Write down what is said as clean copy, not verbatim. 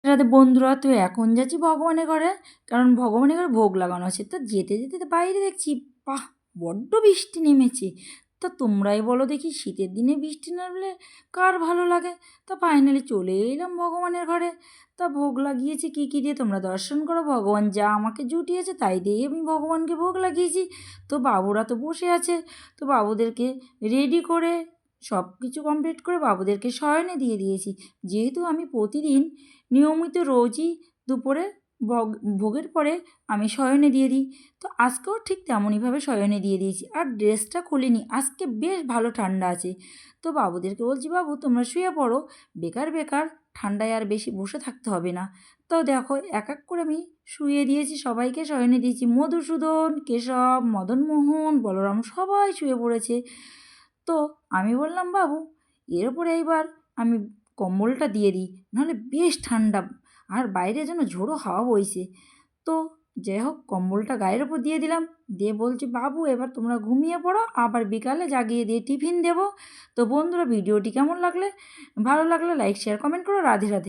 রাতে বন্ধুরা তো এখন যাচ্ছি ভগবানের ঘরে, কারণ ভগবানের ঘরে ভোগ লাগানো আছে। তা যেতে যেতে তো বাইরে দেখছি, বাহ, বড্ড বৃষ্টি নেমেছে। তা তোমরাই বলো দেখি, শীতের দিনে বৃষ্টি নামলে কার ভালো লাগে? তা ফাইনালি চলে এলাম ভগবানের ঘরে। তা ভোগ লাগিয়েছি কী কী দিয়ে তোমরা দর্শন করো। ভগবান যা আমাকে জুটিয়েছে তাই দিয়েই আমি ভগবানকে ভোগ লাগিয়েছি। তো বাবুরা তো বসে আছে, তো বাবুদেরকে রেডি করে সব কিছু কমপ্লিট করে বাবুদেরকে শয়নে দিয়ে দিয়েছি। যেহেতু আমি প্রতিদিন নিয়মিত রোজই দুপুরে ভোগের পরে আমি শয়নে দিয়ে দিই, তো আজকেও ঠিক তেমনইভাবে শয়নে দিয়ে দিয়েছি। আর ড্রেসটা খুলিনি, আজকে বেশ ভালো ঠান্ডা আছে। তো বাবুদেরকে বলছি, বাবু তোমরা শুয়ে পড়ো, বেকার বেকার ঠান্ডায় আর বেশি বসে থাকতে হবে না। তো দেখো এক এক করে আমি শুইয়ে দিয়েছি, সবাইকে শয়নে দিয়েছি। মধুসূদন, কেশব, মদনমোহন, বলরাম সবাই শুয়ে পড়েছে। তো আমি বললাম, বাবু এর ওপরে এইবার আমি কম্বলটা দিয়ে দিই, নাহলে বেশ ঠান্ডা, আর বাইরে যেন ঝোড়ো হাওয়া বইছে। তো যাই হোক, কম্বলটা গায়ের ওপর দিয়ে দিলাম, দিয়ে বলছি, বাবু এবার তোমরা ঘুমিয়ে পড়ো, আবার বিকালে জাগিয়ে দিয়ে টিফিন দেবো। তো বন্ধুরা, ভিডিওটি কেমন লাগলে, ভালো লাগলে লাইক শেয়ার কমেন্ট করো। রাধে রাধে।